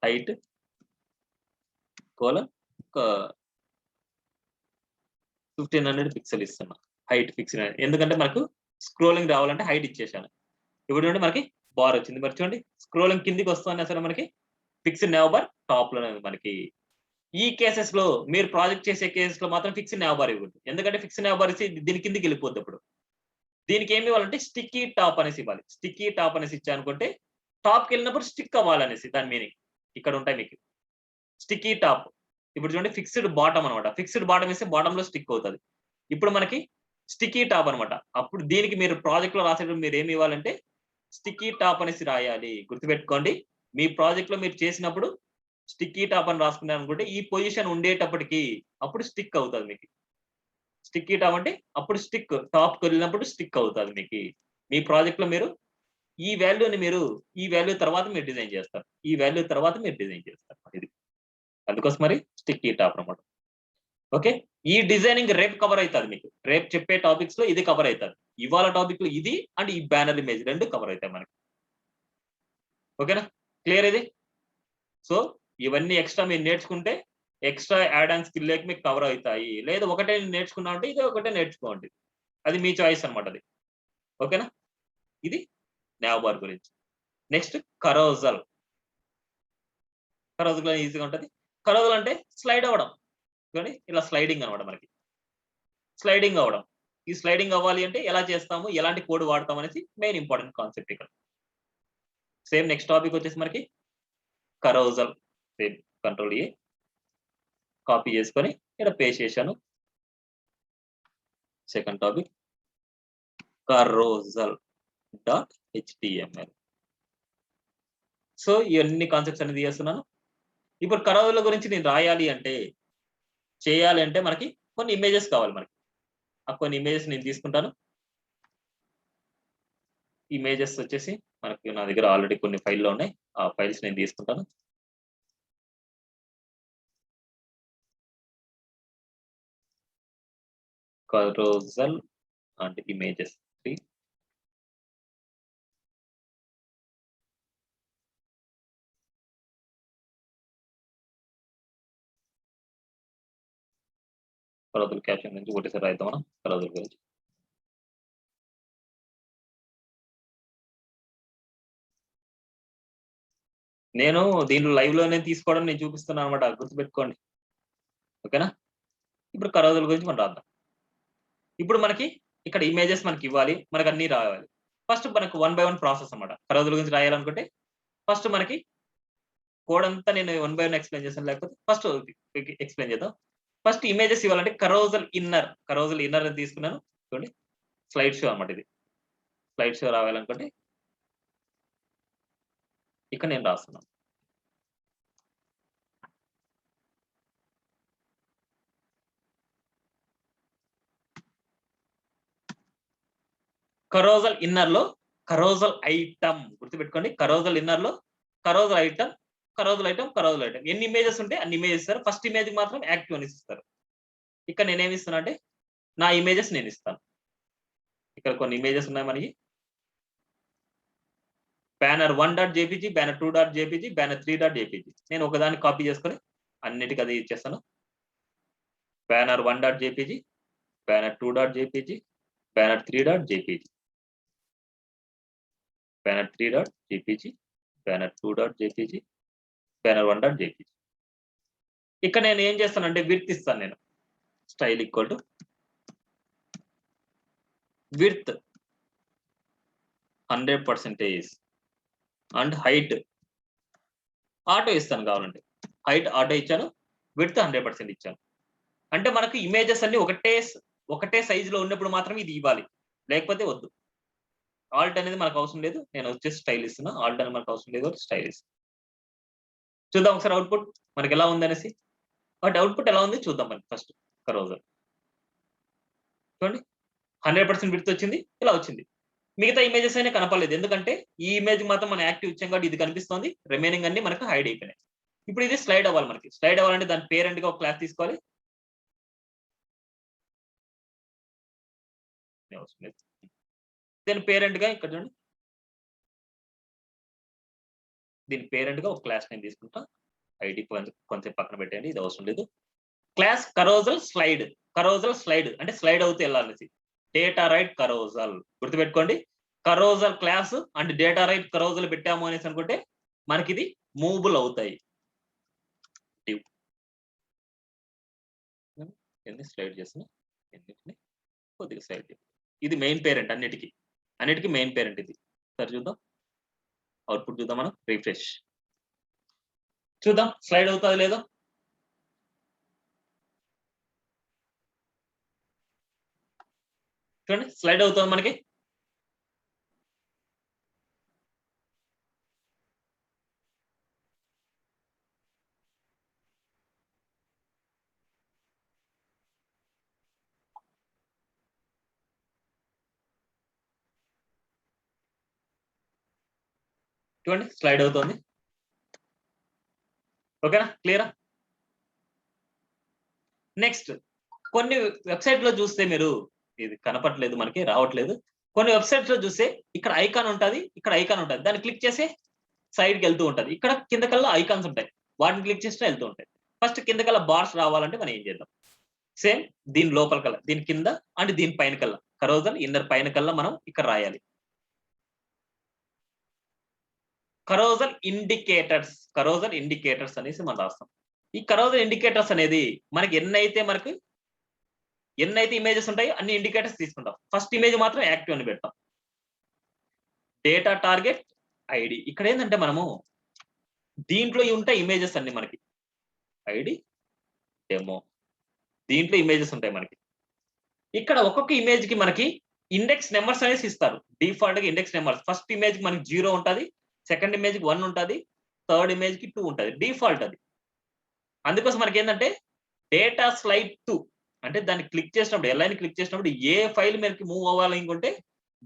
height colon 1500 pixel ఇస్తున్నా. హైట్ ఫిక్స్ ఎందుకంటే మనకు స్క్రోలింగ్ రావాలంటే హైట్ ఇచ్చేసాను. ఇప్పుడు చూడండి మనకి బార్ వచ్చింది. మరి చూడండి స్క్రోలింగ్ కిందికి వస్తున్నా సరే మనకి ఫిక్స్డ్ నావ్ బార్ టాప్ లోనే మనకి. ఈ కేసెస్ లో మీరు ప్రాజెక్ట్ చేసే కేసెస్ లో మాత్రం ఫిక్స్డ్ నావ్ బార్ ఇవ్వద్దు. ఎందుకంటే ఫిక్స్డ్ నావ్ బార్ ఇచ్చి దీని కిందికి వెళ్ళిపోద్ది. అప్పుడు దీనికి ఏమి ఇవ్వాలంటే స్టిక్కీ టాప్ అనేసి ఇవ్వాలి. స్టిక్కీ టాప్ అనేసి ఇచ్చా అనుకుంటే టాప్కి వెళ్ళినప్పుడు స్టిక్ అవ్వాలనేసి దాని మీనింగ్. ఇక్కడ ఉంటాయి మీకు స్టిక్కీ టాప్. ఇప్పుడు చూడండి ఫిక్స్డ్ బాటమ్ అనమాట. ఫిక్స్డ్ బాటమ్ ఇస్తే బాటమ్ లో స్టిక్ అవుతుంది. ఇప్పుడు మనకి స్టిక్కీ టాప్ అనమాట. అప్పుడు దీనికి మీరు ప్రాజెక్ట్ లో రాసేటప్పుడు మీరు ఏమి ఇవ్వాలంటే స్టిక్కీ టాప్ అనేసి రాయాలి. గుర్తుపెట్టుకోండి, మీ ప్రాజెక్ట్ లో మీరు చేసినప్పుడు స్టిక్కీ టాప్ అని రాసుకున్నారు అనుకుంటే ఈ పొజిషన్ ఉండేటప్పటికి అప్పుడు స్టిక్ అవుతుంది మీకు. స్టిక్కీ టాప్ అంటే అప్పుడు స్టిక్ టాప్కి వెళ్ళినప్పుడు స్టిక్ అవుతుంది మీకు. మీ ప్రాజెక్ట్ లో మీరు ఈ వాల్యూని మీరు ఈ వాల్యూ తర్వాత మీరు డిజైన్ చేస్తారు. ఈ వాల్యూ తర్వాత మీరు డిజైన్ చేస్తారు. ఇది అందుకోసం మరి స్టిక్కీ టాప్ అనమాట. ఓకే, ఈ డిజైనింగ్ రేపు కవర్ అవుతుంది మీకు. రేపు చెప్పే టాపిక్స్ లో ఇది కవర్ అవుతుంది. ఇవాళ టాపిక్ లో ఇది అండ్ ఈ బ్యానర్ ఇమేజ్ రెండు కవర్ అవుతాయి మనకి. ఓకేనా? క్లియర్ ఇది? సో ఇవన్నీ ఎక్స్ట్రా మీరు నేర్చుకుంటే ఎక్స్ట్రా యాడ్ ఆన్ స్కిల్ లేక మీకు కవర్ అవుతాయి. లేదా ఒకటే నేర్చుకున్నా అంటే ఇది ఒకటే నేర్చుకోండి. అది మీ చాయిస్ అనమాట అది. ఓకేనా? ఇది నావ్ బార్ గురించి. నెక్స్ట్ కరోజల్. కరోజల్ ఈజీగా ఉంటుంది. కరోజల్ అంటే స్లైడ్ అవ్వడం. చూడండి ఇలా స్లైడింగ్ అనమాట మనకి. స్లైడింగ్ అవ్వడం. ఈ స్లైడింగ్ అవ్వాలి అంటే ఎలా చేస్తాము, ఎలాంటి కోడ్ వాడతాం అనేసి మెయిన్ ఇంపార్టెంట్ కాన్సెప్ట్ ఇక్కడ. సేమ్ నెక్స్ట్ టాపిక్ వచ్చేసి మనకి కరోజల్. సేమ్ కంట్రోల్ ఏ కాపీ చేసుకొని ఇక్కడ పేస్ట్ చేశాను. Second topic కరోజల్ dot HTML. So ఇవన్నీ కాన్సెప్ట్స్ అనేది చేస్తున్నాను. ఇప్పుడు కరోజల్ గురించి నేను రాయాలి అంటే చేయాలి అంటే మనకి కొన్ని ఇమేజెస్ కావాలి మనకి. ఆ కొన్ని ఇమేజెస్ నేను తీసుకుంటాను. ఇమేజెస్ వచ్చేసి మనకి నా దగ్గర ఆల్రెడీ కొన్ని ఫైల్లో ఉన్నాయి. ఆ ఫైల్స్ నేను తీసుకుంటాను. carousel and images 3. carousel caption నుంచి ఒకటేసారి రాద్దాం మనం carousel గురించి. నేను దీంట్లో లైవ్ లోనే తీసుకోవడం నేను చూపిస్తున్నాను అనమాట, గుర్తుపెట్టుకోండి. ఓకేనా? ఇప్పుడు carousel గురించి మనం రాద్దాం. ఇప్పుడు మనకి ఇక్కడ ఇమేజెస్ మనకి ఇవ్వాలి, మనకు అన్ని రావాలి. ఫస్ట్ మనకు 1 by 1 ప్రాసెస్ అన్నమాట. carousel గురించి రాయాలనుకుంటే ఫస్ట్ మనకి కోడ్ అంతా నేను 1 by 1 ఎక్స్ప్లెయిన్ చేస్తాను, లేకపోతే ఫస్ట్ ఎక్స్ప్లెయిన్ చేద్దాం. ఫస్ట్ ఇమేజెస్ ఇవ్వాలంటే carousel inner అని తీసుకున్నాను. చూడండి, స్లైడ్ షో అన్నమాట. ఇది స్లైడ్ షో రావాలనుకుంటే ఇక్కడ నేను రాస్తున్నాను. carousel inner లో carousel ఐటమ్ గుర్తుపెట్టుకోండి. carousel inner లో carousel ఐటమ్ ఎన్ని ఇమేజెస్ ఉంటే అన్ని ఇమేజెస్ ఇస్తారు. ఫస్ట్ ఇమేజ్ మాత్రం యాక్టివ్ అని ఇస్తారు. ఇక్కడ నేనేమి ఇస్తున్నా అంటే నా ఇమేజెస్ నేను ఇస్తాను. ఇక్కడ కొన్ని ఇమేజెస్ ఉన్నాయి మనకి. banner 1.jpg, banner 2.jpg, banner 3.jpg. నేను ఒకదాన్ని కాపీ చేసుకొని అన్నిటికీ అది ఇచ్చేస్తాను. banner 1.jpg, banner 2.jpg, banner 3.jpg, banner 3.jpg, banner 2.jpg, banner 1.jpg. ఇక్కడ నేను ఏం చేస్తానంటే విడ్త్ ఇస్తాను. నేను style equal to width 100% and height auto ఇస్తాను. కావాలంటే హైట్ ఆటో ఇచ్చాను, విడ్త్ 100% ఇచ్చాను. అంటే మనకు ఇమేజెస్ అన్ని ఒకటే సైజులో ఉన్నప్పుడు మాత్రం ఇది ఇవ్వాలి, లేకపోతే వద్దు. ఆల్ట్ అనేది మనకు అవసరం లేదు, నేను వచ్చేసి స్టైల్ ఇస్తున్నా. ఆల్ట్ అనేది మనకు అవసరం లేదు, స్టైల్ ఇస్తున్నా. చూద్దాం ఒకసారి అవుట్పుట్ మనకి ఎలా ఉంది అనేసి. బట్ అవుట్పుట్ ఎలా ఉంది చూద్దాం. మనకి ఫస్ట్ carousel చూడండి, 100% విడ్త్ వచ్చింది, ఇలా వచ్చింది. మిగతా ఇమేజెస్ అయినా కనపడలేదు, ఎందుకంటే ఈ ఇమేజ్ మాత్రం మన యాక్టివ్ ఇచ్చాం కాబట్టి ఇది కనిపిస్తుంది. రిమైనింగ్ అన్ని మనకు హైడ్ అయిపోయినాయి. ఇప్పుడు ఇది స్లైడ్ అవ్వాలి. మనకి స్లైడ్ అవ్వాలంటే దాని పేరెంట్ గా ఒక క్లాస్ తీసుకోవాలి. దీని పేరెంట్ గా ఇక్కడ చూడండి, దీని పేరెంట్ గా ఒక క్లాస్ నేను తీసుకుంటా. ఐడి కొంచెం పక్కన పెట్టండి, ఇది అవసరం లేదు. క్లాస్ carousel స్లైడ్ అంటే స్లైడ్ అవుతూ వెళ్ళాలనేసి. డేటా రైట్ carousel గుర్తుపెట్టుకోండి. carousel class and data right carousel పెట్టాము అనేసి అనుకుంటే మనకి ఇది మూవబుల్ అవుతాయి. ఎన్ని స్లైడ్ చేస్తున్నా, కొద్దిగా స్లైడ్. ఇది మెయిన్ పేరెంట్, అన్నిటికీ మెయిన్ పేరెంట్ ఇది. సరే చూద్దాం అవుట్పుట్, చూద్దాం మనం. రిఫ్రెష్ చూద్దాం స్లైడ్ అవుతుంది లేదో. చూడండి స్లైడ్ అవుతుంది మనకి. చూడండి స్లైడ్ అవుతుంది. ఓకేనా, క్లియరా? నెక్స్ట్ కొన్ని వెబ్సైట్ లో చూస్తే మీరు, ఇది కనపట్లేదు మనకి, రావట్లేదు. కొన్ని వెబ్సైట్స్ లో చూస్తే ఇక్కడ ఐకాన్ ఉంటుంది, ఇక్కడ ఐకాన్ ఉంటుంది. దాన్ని క్లిక్ చేసి సైడ్కి వెళ్తూ ఉంటుంది. ఇక్కడ కింద కల్లా ఐకాన్స్ ఉంటాయి, వాటిని క్లిక్ చేస్తే వెళ్తూ ఉంటాయి. ఫస్ట్ కింద కల్లా బార్స్ రావాలంటే మనం ఏం చేద్దాం, సేమ్ దీని లోపల కల్లా, దీని కింద అండ్ దీని పైన కల్లా, carousel inner పైన కల్లా మనం ఇక్కడ రాయాలి. carousel indicators అనేసి మనం రాస్తాం. ఈ carousel indicators అనేది మనకి ఎన్నైతే ఇమేజెస్ ఉంటాయో అన్ని ఇండికేటర్స్ తీసుకుంటాం. ఫస్ట్ ఇమేజ్ మాత్రం యాక్టివ్ అని పెడతాం. డేటా టార్గెట్ ఐడి, ఇక్కడ ఏంటంటే మనము దీంట్లో ఉంటాయి ఇమేజెస్ అన్ని మనకి. ఐడి డెమో, దీంట్లో ఇమేజెస్ ఉంటాయి మనకి. ఇక్కడ ఒక్కొక్క ఇమేజ్ కి మనకి ఇండెక్స్ నెంబర్స్ అనేసి ఇస్తారు. డిఫాల్ట్ గా ఇండెక్స్ నెంబర్స్, ఫస్ట్ ఇమేజ్ కి మనకి 0 ఉంటుంది, సెకండ్ ఇమేజ్ కి 1 ఉంటుంది, థర్డ్ ఇమేజ్ కి 2 ఉంటుంది. డిఫాల్ట్ అది. అందుకోసం మనకి ఏంటంటే డేటా స్లైడ్ 2 అంటే దాన్ని క్లిక్ చేసినప్పుడు, ఎల్ఐని క్లిక్ చేసినప్పుడు ఏ ఫైల్ మీదకి మూవ్ అవ్వాలి అనుకుంటే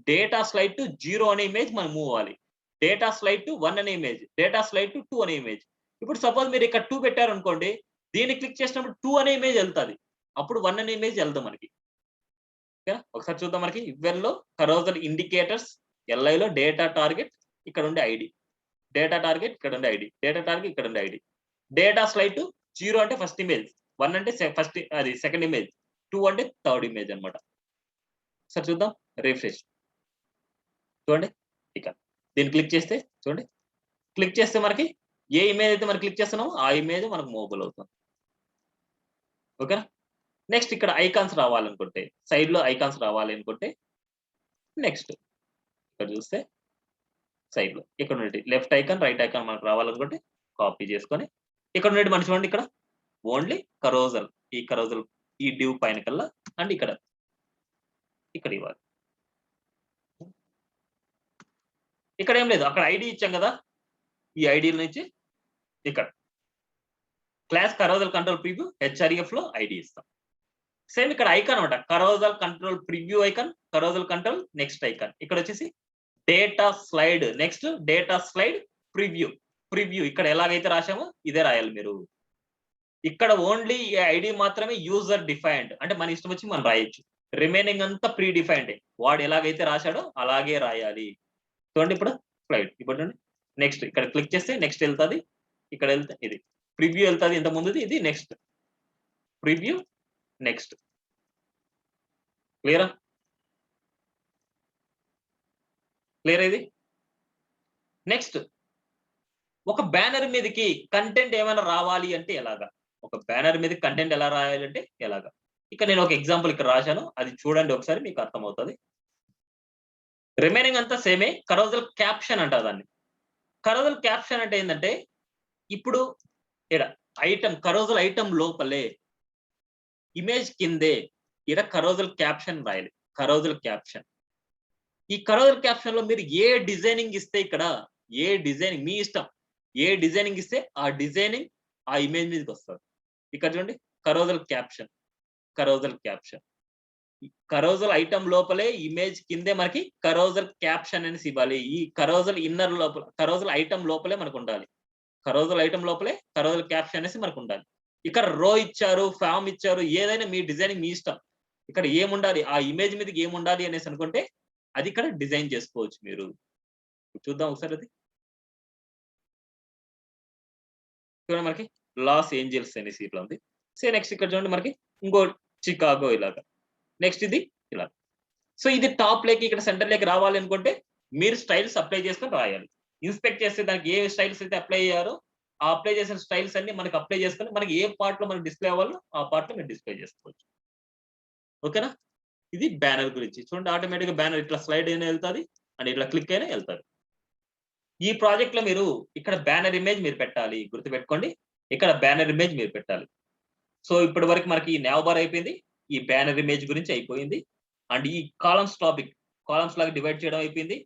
డేటా స్లైడ్ టు 0 అనే ఇమేజ్ మనం మూవ్ అవ్వాలి. డేటా స్లైడ్ టు 1 అనే ఇమేజ్, డేటా స్లైడ్ టు 2 అనే ఇమేజ్. ఇప్పుడు సపోజ్ మీరు ఇక్కడ 2 పెట్టారనుకోండి, దీన్ని క్లిక్ చేసినప్పుడు 2 అనే ఇమేజ్ వెళ్తుంది, అప్పుడు 1 అనే ఇమేజ్ వెళ్దాం మనకి. ఓకేనా, ఒకసారి చూద్దాం. మనకి ఇవెల్లో కరోజల్ ఇండికేటర్స్, ఎల్ఐలో డేటా టార్గెట్, ఇక్కడ ఉండే ఐడి, డేటా టార్గెట్ ఇక్కడ ఉండే ఐడి, డేటా టార్గెట్ ఇక్కడ ఉండే ఐడి. డేటా స్లైడ్ టు 0 అంటే ఫస్ట్ ఇమేజ్, 1 అంటే ఫస్ట్ అది సెకండ్ ఇమేజ్, 2 అంటే థర్డ్ ఇమేజ్ అనమాట. సార్ చూద్దాం, రిఫ్రెష్ చూడండి. ఇక్కడ దీన్ని క్లిక్ చేస్తే చూడండి, క్లిక్ చేస్తే మనకి ఏ ఇమేజ్ అయితే మనం క్లిక్ చేస్తున్నామో ఆ ఇమేజ్ మనకు మూవబుల్ అవుతుంది. ఓకేనా. నెక్స్ట్ ఇక్కడ ఐకాన్స్ రావాలనుకుంటే, సైడ్ లో ఐకాన్స్ రావాలి అనుకుంటే నెక్స్ట్ ఇక్కడ చూస్తే సైడ్ లో ఇక్కడ నుండి లెఫ్ట్ ఐకాన్, రైట్ ఐకాన్ మనకు రావాలనుకుంటే కాపీ చేసుకొని ఇక్కడ నుండి మనం చూడండి, ఇక్కడ ఓన్లీ కరోజల్, ఈ కరోజల్ ఈ డివ్ పైన కల్లా అండ్ ఇక్కడ ఇవ్వాలి. ఇక్కడ ఏం లేదు, అక్కడ ఐడి ఇచ్చాం కదా, ఈ ఐడి నుంచి ఇక్కడ క్లాస్ కరోజల్ కంట్రోల్ ప్రివ్యూ హెచ్ఆర్ఎఫ్ లో ఐడి ఇస్తాం. సేమ్ ఇక్కడ ఐకాన్ అనమాట, కరోజల్ control preview icon, కరోజల్ control next icon. ఇక్కడ వచ్చేసి data slide, next data slide preview. Preview ఇక్కడ ఎలాగైతే రాసామో ఇదే రాయాలి మీరు. ఇక్కడ ఓన్లీ ఈ ఐడి మాత్రమే యూజర్ డిఫైన్డ్, అంటే మన ఇష్టం వచ్చి మనం రాయొచ్చు. రిమైనింగ్ అంతా ప్రీ డిఫైన్డ్, వాడు ఎలాగైతే రాశాడో అలాగే రాయాలి. చూడండి ఇప్పుడు స్లైడ్, ఇప్పుడు నెక్స్ట్ ఇక్కడ క్లిక్ చేస్తే నెక్స్ట్ వెళ్తుంది, ఇక్కడ వెళ్తే ఇది ప్రివ్యూ వెళ్తుంది, ఇంత ముందుది ఇది నెక్స్ట్ ప్రివ్యూ నెక్స్ట్. క్లియరా, క్లియర్ ఇది. నెక్స్ట్ ఒక బ్యానర్ మీదకి కంటెంట్ ఏమైనా రావాలి అంటే ఎలాగా, ఒక బ్యానర్ మీద కంటెంట్ ఎలా రాయాలంటే ఎలాగా. ఇక్కడ నేను ఒక ఎగ్జాంపుల్ ఇక్కడ రాశాను, అది చూడండి ఒకసారి, మీకు అర్థమవుతుంది. రిమైనింగ్ అంతా సేమే. కరోజల్ క్యాప్షన్ అంటారు దాన్ని. కరోజల్ క్యాప్షన్ అంటే ఏంటంటే, ఇప్పుడు ఇక్కడ ఐటమ్, కరోజల్ ఐటమ్ లోపలే ఇమేజ్ కిందే ఇక్కడ కరోజల్ క్యాప్షన్ రాయాలి. కరోజల్ క్యాప్షన్, ఈ కరోజల్ క్యాప్షన్ లో మీరు ఏ డిజైనింగ్ ఇస్తే, ఇక్కడ ఏ డిజైనింగ్ మీ ఇష్టం, ఏ డిజైనింగ్ ఇస్తే ఆ డిజైనింగ్ ఆ ఇమేజ్ మీదకి వస్తుంది. ఇక్కడ చూడండి, కరోజల్ క్యాప్షన్, కరోజల్ క్యాప్షన్, కరోజల్ ఐటమ్ లోపలే ఇమేజ్ కిందే మనకి కరోజల్ క్యాప్షన్ అనేసి ఇవ్వాలి. ఈ కరోజల్ ఇన్నర్ లోపల, కరోజల్ ఐటమ్ లోపలే మనకు ఉండాలి. కరోజల్ ఐటమ్ లోపలే కరోజల్ క్యాప్షన్ అనేసి మనకు ఉండాలి. ఇక్కడ రో ఇచ్చారు, ఫామ్ ఇచ్చారు, ఏదైనా మీ డిజైనింగ్ మీ ఇష్టం. ఇక్కడ ఏముండాలి, ఆ ఇమేజ్ మీదకి ఏముండాలి అనేసి అనుకుంటే అది ఇక్కడ డిజైన్ చేసుకోవచ్చు మీరు. చూద్దాం ఒకసారి అది. చూడండి మనకి లాస్ ఏంజల్స్ అనేసి ఇట్లా ఉంది. నెక్స్ట్ ఇక్కడ చూడండి మనకి ఇంకో చికాగో ఇలాగా, నెక్స్ట్ ఇది ఇలా. సో ఇది టాప్ లేకి ఇక్కడ సెంటర్ లేకి రావాలి అనుకుంటే మీరు స్టైల్స్ అప్లై చేసుకొని రాయాలి. ఇన్స్పెక్ట్ చేస్తే దానికి ఏ స్టైల్స్ అయితే అప్లై అయ్యారో ఆ అప్లై చేసిన స్టైల్స్ అన్ని మనకి అప్లై చేసుకొని మనకి ఏ పార్ట్ లో మనకి డిస్ప్లే అవ్వాలో ఆ పార్ట్ లో మీరు డిస్ప్లే చేసుకోవచ్చు. ఓకేనా. ఇది బ్యానర్ గురించి చూడండి, ఆటోమేటిక్ గా బ్యానర్ ఇట్లా స్లైడ్ అయినా వెళ్తుంది అండ్ ఇట్లా క్లిక్ అయినా వెళ్తుంది. ఈ ప్రాజెక్ట్ లో మీరు ఇక్కడ బ్యానర్ ఇమేజ్ మీరు పెట్టాలి, గుర్తుపెట్టుకోండి, ఇక్కడ బ్యానర్ ఇమేజ్ మీరు పెట్టాలి. సో ఇప్పటి వరకు మనకి ఈ నావ్ బార్ అయిపోయింది, ఈ బ్యానర్ ఇమేజ్ గురించి అయిపోయింది, అండ్ ఈ కాలమ్స్ టాపిక్, కాలమ్స్ లాగా డివైడ్ చేయడం అయిపోయింది.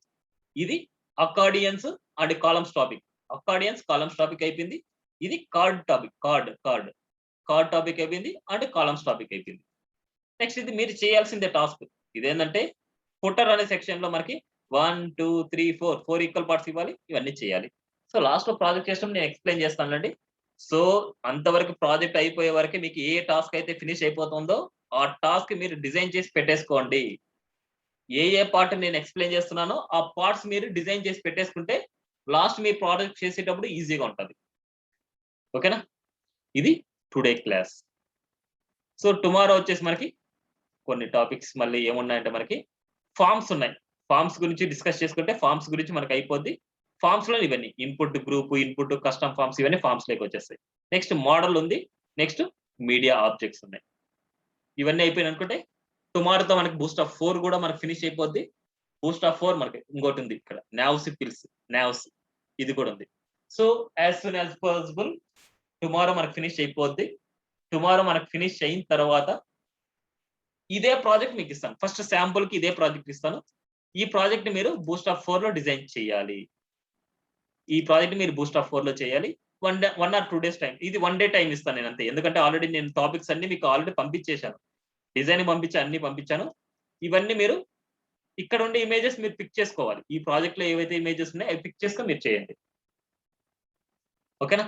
ఇది accordions and columns topic, accordions columns topic అయిపోయింది. ఇది కార్డ్ టాపిక్, కార్డ్ టాపిక్ అయిపోయింది అండ్ కాలమ్స్ టాపిక్ అయిపోయింది. నెక్స్ట్ ఇది మీరు చేయాల్సిందే టాస్క్. ఇదేంటంటే ఫుటర్ అనే సెక్షన్ లో మనకి 1 2 3 4 ఈక్వల్ పార్ట్స్ ఇవ్వాలి, ఇవన్నీ చేయాలి. సో లాస్ట్ లో ప్రాజెక్ట్ చేసినప్పుడు నేను ఎక్స్ప్లెయిన్ చేస్తానండి. సో అంతవరకు ప్రాజెక్ట్ అయిపోయే వరకు మీకు ఏ టాస్క్ అయితే ఫినిష్ అయిపోతుందో ఆ టాస్క్ మీరు డిజైన్ చేసి పెట్టేసుకోండి. ఏ పార్ట్ నేను ఎక్స్ప్లెయిన్ చేస్తున్నానో ఆ పార్ట్స్ మీరు డిజైన్ చేసి పెట్టేసుకుంటే లాస్ట్ మీ ప్రాజెక్ట్ చేసేటప్పుడు ఈజీగా ఉంటుంది. ఓకేనా. ఇది టుడే క్లాస్. సో టుమారో వచ్చేసి మనకి కొన్ని టాపిక్స్ మళ్ళీ ఏమున్నాయంటే మనకి ఫార్మ్స్ ఉన్నాయి. ఫార్మ్స్ గురించి డిస్కస్ చేసుకుంటే ఫార్మ్స్ గురించి మనకి అయిపోద్ది. ఫార్మ్స్ లో ఇవన్నీ input group, input custom forms, ఇవన్నీ ఫార్మ్స్ లోకి వచ్చేస్తాయి. నెక్స్ట్ మోడల్ ఉంది, నెక్స్ట్ మీడియా ఆబ్జెక్ట్స్ ఉన్నాయి. ఇవన్నీ అయిపోయిన అనుకుంటే టుమారోతో మనకి బూస్ట్ ఆఫ్ 4 కూడా మనకి ఫినిష్ అయిపోద్ది. బూస్ట్ ఆఫ్ 4 మనకి ఇంకోటి ఉంది ఇక్కడ, నావ్స్ పిల్స్, నావ్స్ ఇది కూడా ఉంది. So as soon as possible tomorrow మనకి ఫినిష్ అయిపోద్ది. టుమారో మనకి ఫినిష్ అయిన తర్వాత ఇదే ప్రాజెక్ట్ మీకు ఇస్తాను. ఫస్ట్ శాంపుల్ కి ఇదే ప్రాజెక్ట్ ఇస్తాను. ఈ ప్రాజెక్ట్ మీరు బూస్ట్ ఆఫ్ 4 లో డిజైన్ చేయాలి. ఈ ప్రాజెక్ట్ మీరు బూస్ట్ ఆఫ్ 4 లో చేయాలి. 1 or 2 days టైం, ఇది 1 day టైం ఇస్తాను నేను అంతే. ఎందుకంటే ఆల్రెడీ నేను టాపిక్స్ అన్ని మీకు ఆల్రెడీ పంపించేశాను, డిజైన్ పంపించాను, అన్ని పంపించాను. ఇవన్నీ మీరు ఇక్కడ ఉండే ఇమేజెస్ మీరు పిక్ చేసుకోవాలి. ఈ ప్రాజెక్ట్ లో ఏవైతే ఇమేజెస్ ఉన్నాయో అవి పిక్ చేసుకొని మీరు చేయండి. ఓకేనా?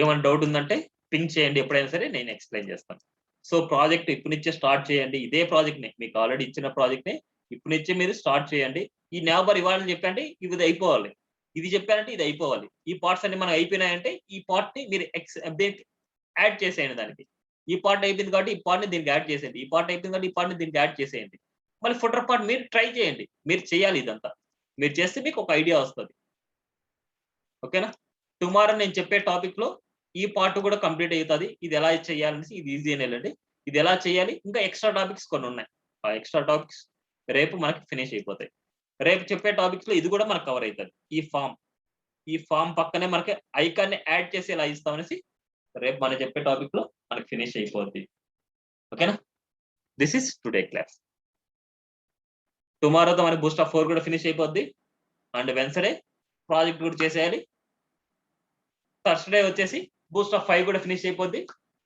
ఏమైనా డౌట్ ఉందంటే పింక్ చేయండి, ఎప్పుడైనా సరే నేను ఎక్స్ప్లెయిన్ చేస్తాను. సో ప్రాజెక్ట్ ఇప్పటి నుంచే స్టార్ట్ చేయండి. ఇదే ప్రాజెక్ట్ ని మీకు ఆల్రెడీ ఇచ్చిన ప్రాజెక్ట్ ని ఇప్పటి నుంచే మీరు స్టార్ట్ చేయండి. ఈ నవంబర్ ఇవ్వాలని చెప్పండి, ఇది అయిపోవాలి. ఇది చెప్పారంటే ఇది అయిపోవాలి. ఈ పార్ట్స్ అన్ని మనకు అయిపోయినాయంటే ఈ పార్ట్ ని మీరు యాడ్ చేసేయండి దానికి. ఈ పార్ట్ అయిపోయింది కాబట్టి ఈ పార్ట్ ని దీనికి యాడ్ చేసేయండి. ఈ పార్ట్ అయిపోయింది కాబట్టి ఈ పార్ట్ ని దీనికి యాడ్ చేసేయండి. మళ్ళీ ఫుటర్ పార్ట్ మీరు ట్రై చేయండి. మీరు చేయాలి ఇదంతా. మీరు చేస్తే మీకు ఒక ఐడియా వస్తుంది. ఓకేనా? టుమారో నేను చెప్పే టాపిక్ లో ఈ పార్ట్ కూడా కంప్లీట్ అవుతుంది. ఇది ఎలా చేయాలనేసి ఇది ఈజీ అని వెళ్ళండి. ఇది ఎలా చేయాలి, ఇంకా ఎక్స్ట్రా టాపిక్స్ కొన్ని ఉన్నాయి. ఆ ఎక్స్ట్రా టాపిక్స్ రేపు మనకి ఫినిష్ అయిపోతాయి. రేపు చెప్పే టాపిక్స్ లో ఇది కూడా మనకు కవర్ అవుతుంది. ఈ ఫామ్ పక్కనే మనకి ఐకాన్ ని యాడ్ చేసి ఎలా ఇస్తామనేసి రేపు మనం చెప్పే టాపిక్ లో మనకి ఫినిష్ అయిపోద్ది. ఓకేనా? This is today class. టుమారోతో మనకి బూస్ట్ ఆఫ్ 4 కూడా ఫినిష్ అయిపోద్ది. అండ్ వెన్స్డే ప్రాజెక్ట్ కూడా చేసేయాలి. థర్స్డే వచ్చేసి బూస్ట్ ఆఫ్ 5 కూడా ఫినిష్ అయిపోద్ది.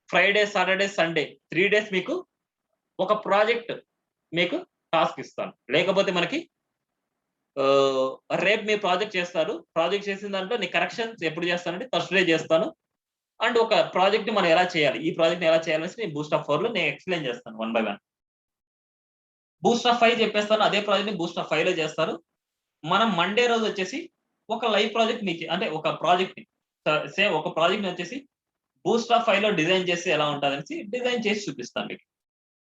ఫ్రైడే, సాటర్డే, సండే 3 డేస్ మీకు ఒక ప్రాజెక్ట్ మీకు టాస్క్ ఇస్తాను. లేకపోతే మనకి రేపు మీరు ప్రాజెక్ట్ చేస్తారు. ప్రాజెక్ట్ చేసిన దాంట్లో నీ కరెక్షన్స్ ఎప్పుడు చేస్తానంటే థర్స్డే చేస్తాను. అండ్ ఒక ప్రాజెక్ట్ మనం ఎలా చేయాలి, ఈ ప్రాజెక్ట్ ఎలా చేయాలనేసి నేను బూస్ట్ ఆఫ్ 4 లో నేను ఎక్స్ప్లెయిన్ చేస్తాను 1 by 1. బూస్ట్ ఆఫ్ 5 చెప్పేస్తాను. అదే ప్రాజెక్ట్ ని బూస్ట్ ఆఫ్ 5 లో చేస్తారు. మనం మండే రోజు వచ్చేసి ఒక లైవ్ ప్రాజెక్ట్ మీకు అంటే ఒక ప్రాజెక్ట్ ని సేమ్ ఒక ప్రాజెక్ట్ ని వచ్చేసి బూస్ట్ ఆఫ్ 5 లో డిజైన్ చేస్తే ఎలా ఉంటుందనేసి డిజైన్ చేసి చూపిస్తాను మీకు.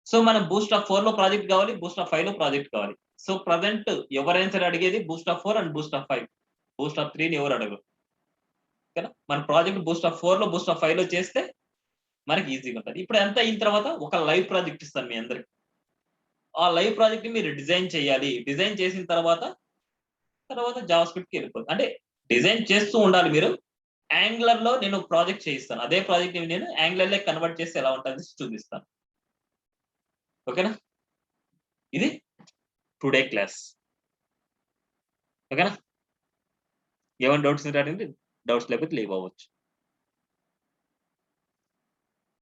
సో మనం బూస్ట్ ఆఫ్ 4 లో ప్రాజెక్ట్ కావాలి, బూస్ట్ ఆఫ్ 5 లో ప్రాజెక్ట్ కావాలి. సో ప్రజెంట్ ఎవరైనా సరే అడిగేది Boost of 4 and Boost of 5. Boost of 3 ని ఎవరు అడగరు. ఓకేనా? మన ప్రాజెక్ట్ బూస్ట్ ఆఫ్ 4 లో బూస్ట్ ఆఫ్ 5 లో చేస్తే మనకి ఈజీగా ఉంటుంది. ఇప్పుడు ఎంత అయిన తర్వాత ఒక లైవ్ ప్రాజెక్ట్ ఇస్తాను మీ అందరికి. ఆ లైవ్ ప్రాజెక్ట్ ని మీరు డిజైన్ చేయాలి. డిజైన్ చేసిన తర్వాత జావా స్క్రిప్ట్ కి వెళ్ళిపోతుంది. అంటే డిజైన్ చేస్తూ ఉండాలి మీరు. యాంగులర్ లో నేను ప్రాజెక్ట్ చేయిస్తాను. అదే ప్రాజెక్ట్ ని నేను యాంగులర్ లో కన్వర్ట్ చేస్తే ఎలా ఉంటుంది చూపిస్తాను. ఓకేనా? ఇది టుడే క్లాస్. ఓకేనా? ఏమైనా డౌట్స్ ఉంటే డౌట్స్ లేకపోతే లీవ్ అవ్వచ్చు.